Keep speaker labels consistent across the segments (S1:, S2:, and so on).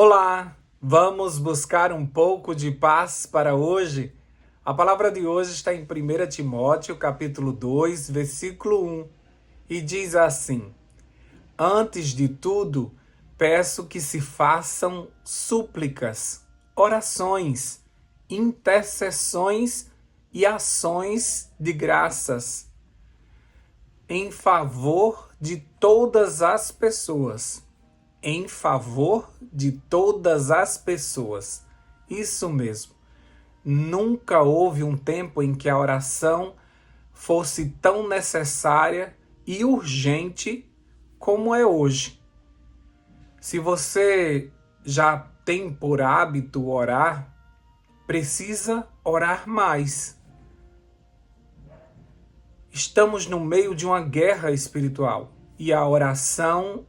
S1: Olá, vamos buscar um pouco de paz para hoje? A palavra de hoje está em 1 Timóteo, capítulo 2, versículo 1, e diz assim: Antes de tudo, peço que se façam súplicas, orações, intercessões e ações de graças em favor de todas as pessoas. Em favor de todas as pessoas. Isso mesmo. Nunca houve um tempo em que a oração fosse tão necessária e urgente como é hoje. Se você já tem por hábito orar, precisa orar mais. Estamos no meio de uma guerra espiritual e a oração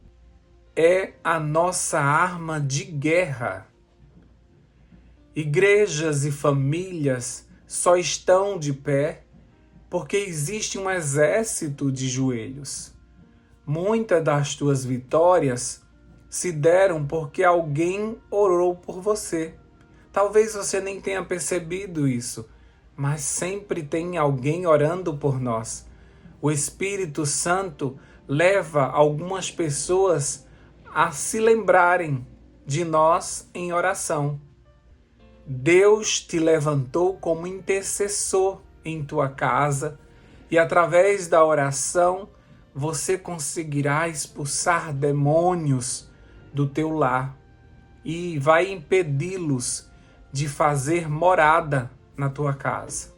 S1: é a nossa arma de guerra. Igrejas e famílias só estão de pé porque existe um exército de joelhos. Muitas das tuas vitórias se deram porque alguém orou por você. Talvez você nem tenha percebido isso, mas sempre tem alguém orando por nós. O Espírito Santo leva algumas pessoas a se lembrarem de nós em oração. Deus te levantou como intercessor em tua casa e através da oração você conseguirá expulsar demônios do teu lar e vai impedi-los de fazer morada na tua casa.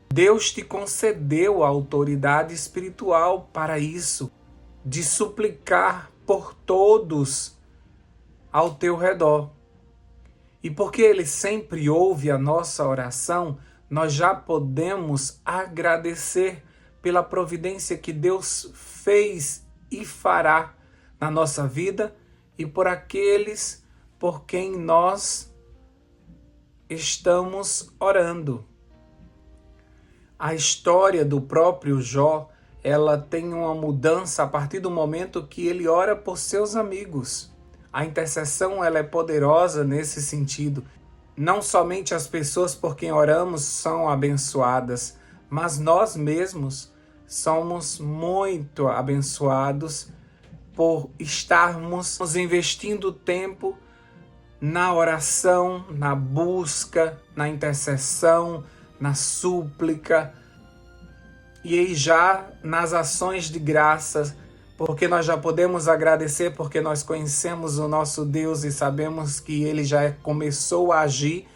S1: Deus te concedeu a autoridade espiritual para isso, de suplicar por todos ao teu redor. E porque Ele sempre ouve a nossa oração, nós já podemos agradecer pela providência que Deus fez e fará na nossa vida e por aqueles por quem nós estamos orando. A história do próprio Jó, ela tem uma mudança a partir do momento que ele ora por seus amigos. A intercessão ela é poderosa nesse sentido. Não somente as pessoas por quem oramos são abençoadas, mas nós mesmos somos muito abençoados por estarmos investindo tempo na oração, na busca, na intercessão, na súplica e aí já nas ações de graça, porque nós já podemos agradecer porque nós conhecemos o nosso Deus e sabemos que Ele já começou a agir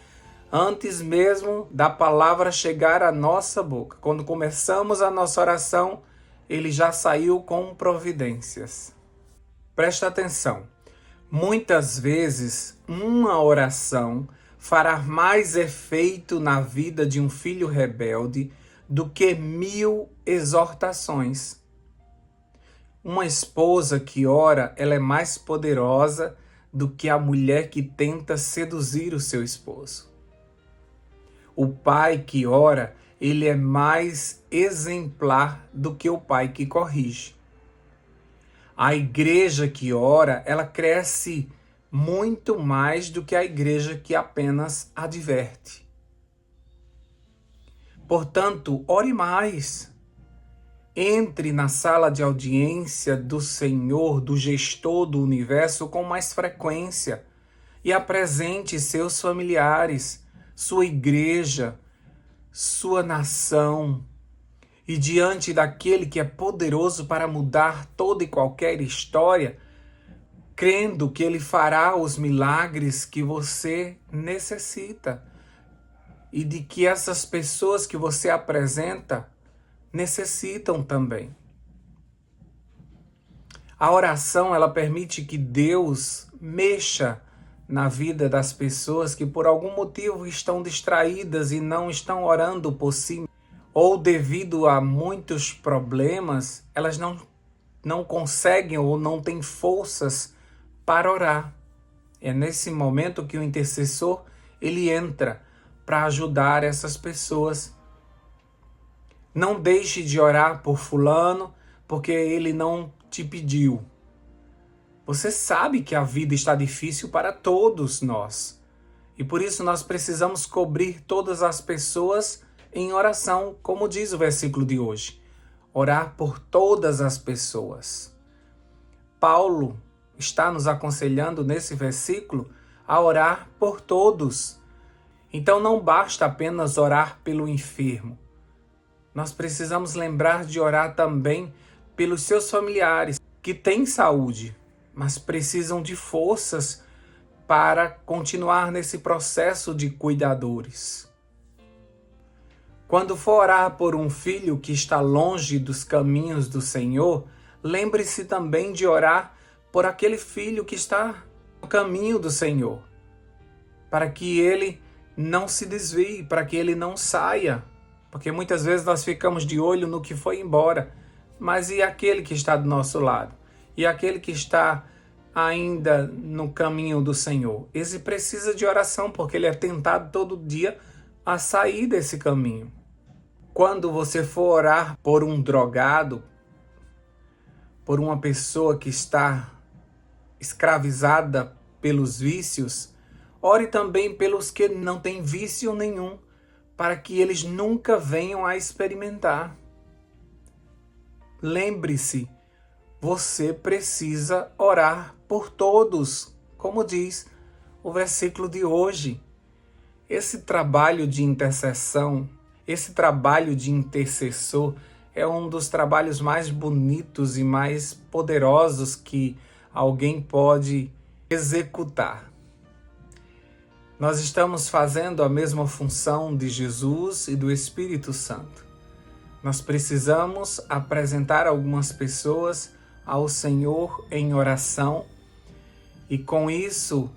S1: antes mesmo da palavra chegar à nossa boca. Quando começamos a nossa oração, Ele já saiu com providências. Presta atenção. Muitas vezes, uma oração fará mais efeito na vida de um filho rebelde do que 1000 exortações. Uma esposa que ora, ela é mais poderosa do que a mulher que tenta seduzir o seu esposo. O pai que ora, ele é mais exemplar do que o pai que corrige. A igreja que ora, ela cresce muito mais do que a igreja que apenas adverte. Portanto, ore mais. Entre na sala de audiência do Senhor, do gestor do universo, com mais frequência e apresente seus familiares, sua igreja, sua nação. E diante daquele que é poderoso para mudar toda e qualquer história, crendo que Ele fará os milagres que você necessita e de que essas pessoas que você apresenta necessitam também. A oração, ela permite que Deus mexa na vida das pessoas que por algum motivo estão distraídas e não estão orando por si, ou devido a muitos problemas, elas não conseguem ou não têm forças para orar. É nesse momento que o intercessor ele entra para ajudar essas pessoas. Não deixe de orar por fulano porque ele não te pediu. Você sabe que a vida está difícil para todos nós. E por isso nós precisamos cobrir todas as pessoas em oração, como diz o versículo de hoje. Orar por todas as pessoas. Paulo está nos aconselhando nesse versículo a orar por todos. Então não basta apenas orar pelo enfermo. Nós precisamos lembrar de orar também pelos seus familiares que têm saúde, mas precisam de forças para continuar nesse processo de cuidadores. Quando for orar por um filho que está longe dos caminhos do Senhor, lembre-se também de orar por aquele filho que está no caminho do Senhor, para que ele não se desvie, para que ele não saia, porque muitas vezes nós ficamos de olho no que foi embora, mas e aquele que está do nosso lado? E aquele que está ainda no caminho do Senhor? Esse precisa de oração, porque ele é tentado todo dia a sair desse caminho. Quando você for orar por um drogado, por uma pessoa que está escravizada pelos vícios, ore também pelos que não têm vício nenhum, para que eles nunca venham a experimentar. Lembre-se, você precisa orar por todos, como diz o versículo de hoje. Esse trabalho de intercessão, esse trabalho de intercessor é um dos trabalhos mais bonitos e mais poderosos que alguém pode executar. Nós estamos fazendo a mesma função de Jesus e do Espírito Santo. Nós precisamos apresentar algumas pessoas ao Senhor em oração e com isso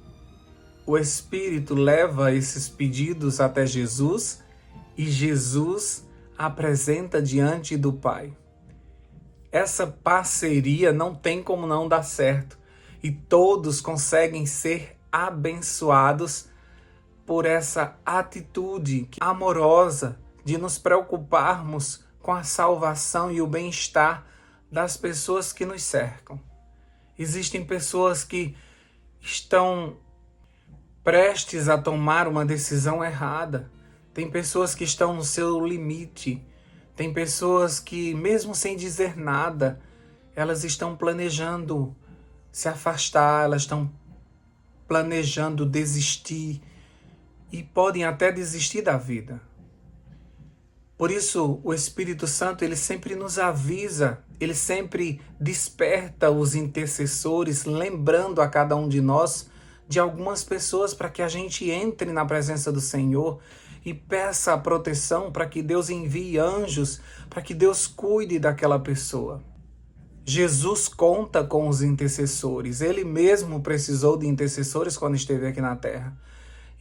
S1: o Espírito leva esses pedidos até Jesus e Jesus apresenta diante do Pai. Essa parceria não tem como não dar certo e todos conseguem ser abençoados por essa atitude amorosa de nos preocuparmos com a salvação e o bem-estar das pessoas que nos cercam. Existem pessoas que estão prestes a tomar uma decisão errada. Tem pessoas que estão no seu limite. Tem pessoas que, mesmo sem dizer nada, elas estão planejando se afastar, elas estão planejando desistir e podem até desistir da vida. Por isso, o Espírito Santo, ele sempre nos avisa, ele sempre desperta os intercessores, lembrando a cada um de nós de algumas pessoas para que a gente entre na presença do Senhor e peça a proteção para que Deus envie anjos, para que Deus cuide daquela pessoa. Jesus conta com os intercessores, ele mesmo precisou de intercessores quando esteve aqui na terra.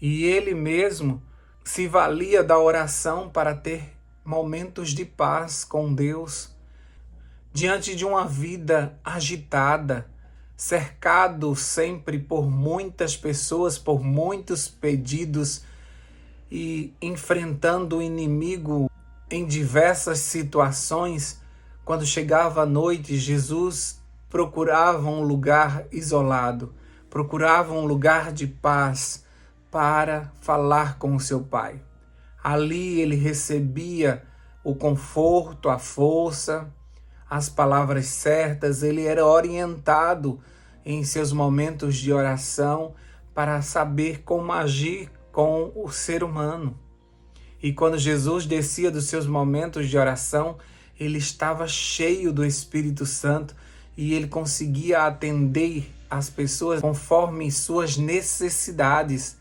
S1: E ele mesmo se valia da oração para ter momentos de paz com Deus, diante de uma vida agitada, cercado sempre por muitas pessoas, por muitos pedidos e enfrentando o inimigo em diversas situações. Quando chegava a noite, Jesus procurava um lugar isolado, procurava um lugar de paz para falar com o seu Pai. Ali ele recebia o conforto, a força, as palavras certas, ele era orientado em seus momentos de oração para saber como agir com o ser humano. E quando Jesus descia dos seus momentos de oração, ele estava cheio do Espírito Santo e ele conseguia atender as pessoas conforme suas necessidades.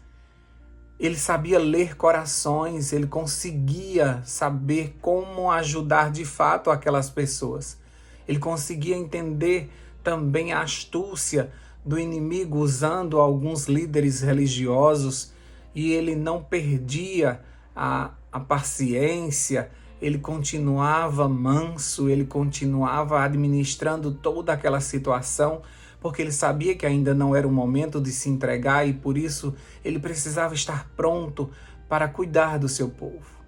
S1: Ele sabia ler corações, ele conseguia saber como ajudar de fato aquelas pessoas. Ele conseguia entender também a astúcia do inimigo usando alguns líderes religiosos e ele não perdia a paciência, ele continuava manso, ele continuava administrando toda aquela situação, porque ele sabia que ainda não era o momento de se entregar e por isso ele precisava estar pronto para cuidar do seu povo.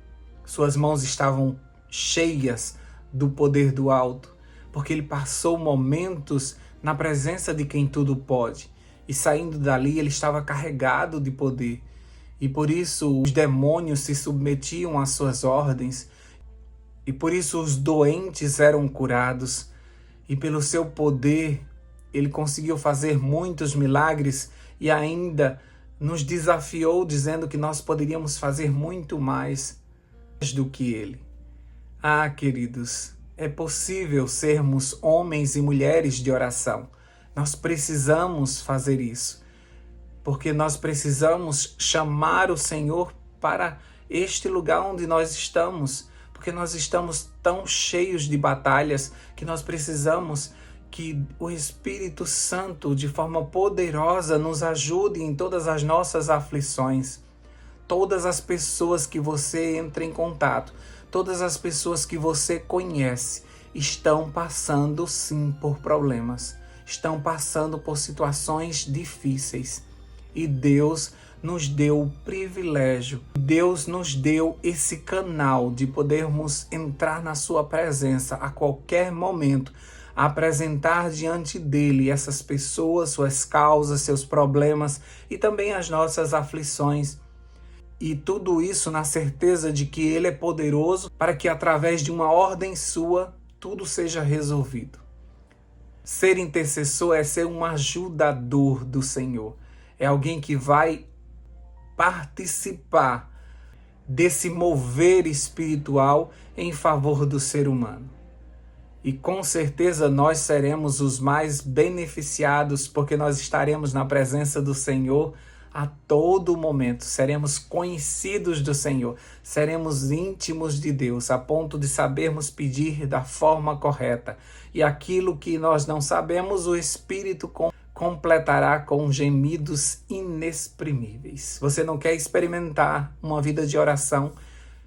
S1: Suas mãos estavam cheias do poder do alto, porque ele passou momentos na presença de quem tudo pode. E saindo dali, ele estava carregado de poder. E por isso os demônios se submetiam às suas ordens. E por isso os doentes eram curados. E pelo seu poder, ele conseguiu fazer muitos milagres e ainda nos desafiou dizendo que nós poderíamos fazer muito mais do que ele. Ah, queridos, é possível sermos homens e mulheres de oração. Nós precisamos fazer isso, porque nós precisamos chamar o Senhor para este lugar onde nós estamos, porque nós estamos tão cheios de batalhas que nós precisamos que o Espírito Santo, de forma poderosa, nos ajude em todas as nossas aflições. Todas as pessoas que você entra em contato, todas as pessoas que você conhece, estão passando sim por problemas, estão passando por situações difíceis. E Deus nos deu o privilégio, Deus nos deu esse canal de podermos entrar na sua presença a qualquer momento, apresentar diante dele essas pessoas, suas causas, seus problemas e também as nossas aflições. E tudo isso na certeza de que ele é poderoso para que através de uma ordem sua tudo seja resolvido. Ser intercessor é ser um ajudador do Senhor. É alguém que vai participar desse mover espiritual em favor do ser humano. E com certeza nós seremos os mais beneficiados, porque nós estaremos na presença do Senhor a todo momento. Seremos conhecidos do Senhor, seremos íntimos de Deus, a ponto de sabermos pedir da forma correta. E aquilo que nós não sabemos, o Espírito completará com gemidos inexprimíveis. Você não quer experimentar uma vida de oração,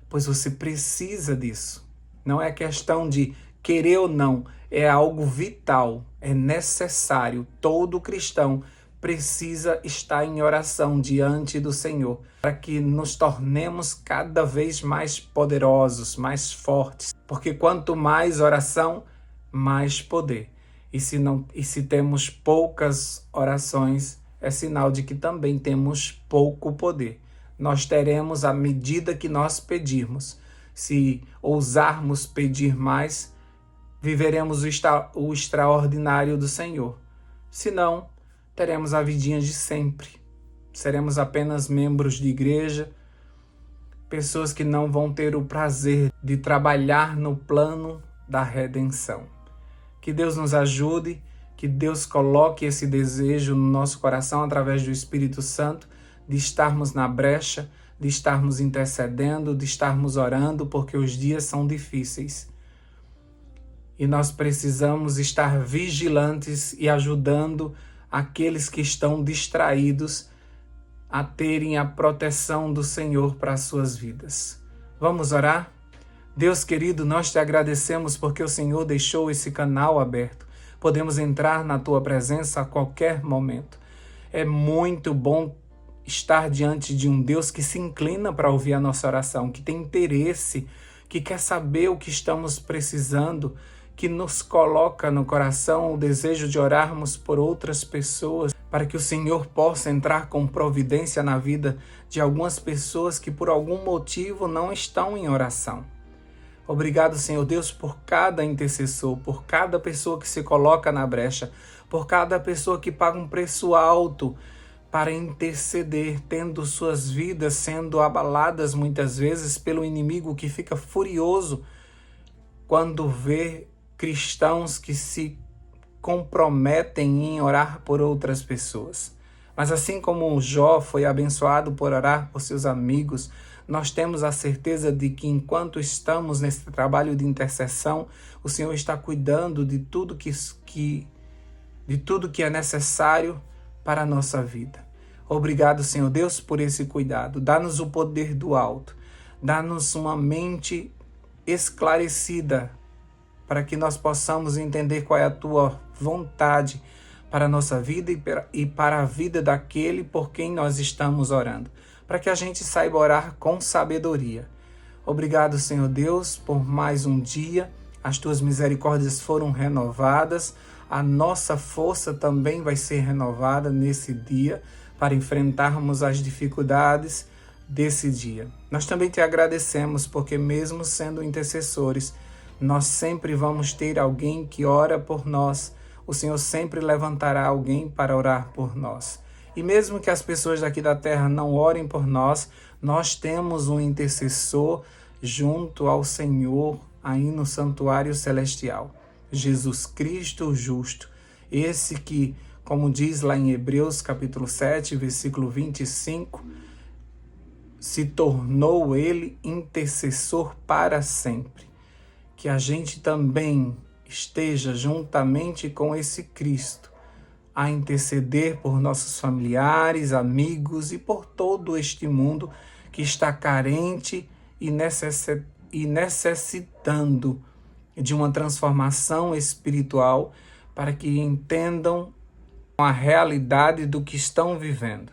S1: pois você precisa disso. Não é questão de querer ou não, é algo vital, é necessário. Todo cristão precisa estar em oração diante do Senhor, para que nos tornemos cada vez mais poderosos, mais fortes. Porque quanto mais oração, mais poder. E se temos poucas orações, é sinal de que também temos pouco poder. Nós teremos à medida que nós pedirmos. Se ousarmos pedir mais, viveremos o extraordinário do Senhor. Se não, teremos a vidinha de sempre. Seremos apenas membros de igreja, pessoas que não vão ter o prazer de trabalhar no plano da redenção. Que Deus nos ajude, que Deus coloque esse desejo no nosso coração através do Espírito Santo, de estarmos na brecha, de estarmos intercedendo, de estarmos orando, porque os dias são difíceis. E nós precisamos estar vigilantes e ajudando aqueles que estão distraídos a terem a proteção do Senhor para as suas vidas. Vamos orar? Deus querido, nós te agradecemos porque o Senhor deixou esse canal aberto. Podemos entrar na tua presença a qualquer momento. É muito bom estar diante de um Deus que se inclina para ouvir a nossa oração, que tem interesse, que quer saber o que estamos precisando, que nos coloca no coração o desejo de orarmos por outras pessoas, para que o Senhor possa entrar com providência na vida de algumas pessoas que por algum motivo não estão em oração. Obrigado, Senhor Deus, por cada intercessor, por cada pessoa que se coloca na brecha, por cada pessoa que paga um preço alto para interceder, tendo suas vidas sendo abaladas muitas vezes pelo inimigo que fica furioso quando vê cristãos que se comprometem em orar por outras pessoas. Mas assim como o Jó foi abençoado por orar por seus amigos, nós temos a certeza de que enquanto estamos nesse trabalho de intercessão, o Senhor está cuidando de tudo que é necessário para a nossa vida. Obrigado, Senhor Deus, por esse cuidado. Dá-nos o poder do alto. Dá-nos uma mente esclarecida para que nós possamos entender qual é a tua vontade para a nossa vida e para a vida daquele por quem nós estamos orando, para que a gente saiba orar com sabedoria. Obrigado, Senhor Deus, por mais um dia. As tuas misericórdias foram renovadas. a nossa força também vai ser renovada nesse dia para enfrentarmos as dificuldades desse dia. Nós também te agradecemos porque mesmo sendo intercessores, nós sempre vamos ter alguém que ora por nós. O Senhor sempre levantará alguém para orar por nós. E mesmo que as pessoas daqui da terra não orem por nós, nós temos um intercessor junto ao Senhor aí no santuário celestial. Jesus Cristo o justo, esse que, como diz lá em Hebreus capítulo 7, versículo 25, se tornou ele intercessor para sempre. Que a gente também esteja juntamente com esse Cristo a interceder por nossos familiares, amigos e por todo este mundo que está carente e necessitando de uma transformação espiritual para que entendam a realidade do que estão vivendo.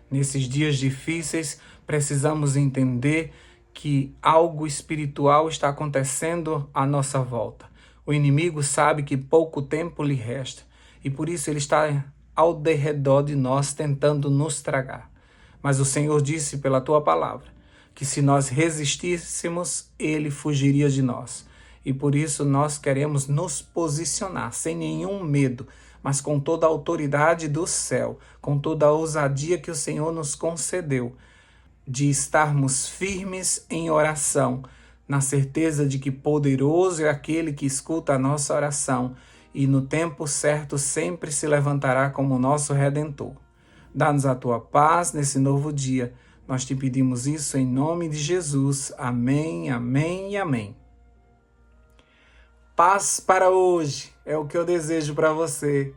S1: Nesses dias difíceis, precisamos entender que algo espiritual está acontecendo à nossa volta. O inimigo sabe que pouco tempo lhe resta e por isso ele está ao derredor de nós tentando nos tragar. Mas o Senhor disse pela tua palavra que se nós resistíssemos, ele fugiria de nós. E por isso nós queremos nos posicionar sem nenhum medo, mas com toda a autoridade do céu, com toda a ousadia que o Senhor nos concedeu, de estarmos firmes em oração, na certeza de que poderoso é aquele que escuta a nossa oração e no tempo certo sempre se levantará como nosso Redentor. Dá-nos a tua paz nesse novo dia. Nós te pedimos isso em nome de Jesus. Amém, amém e amém. Paz para hoje é o que eu desejo para você.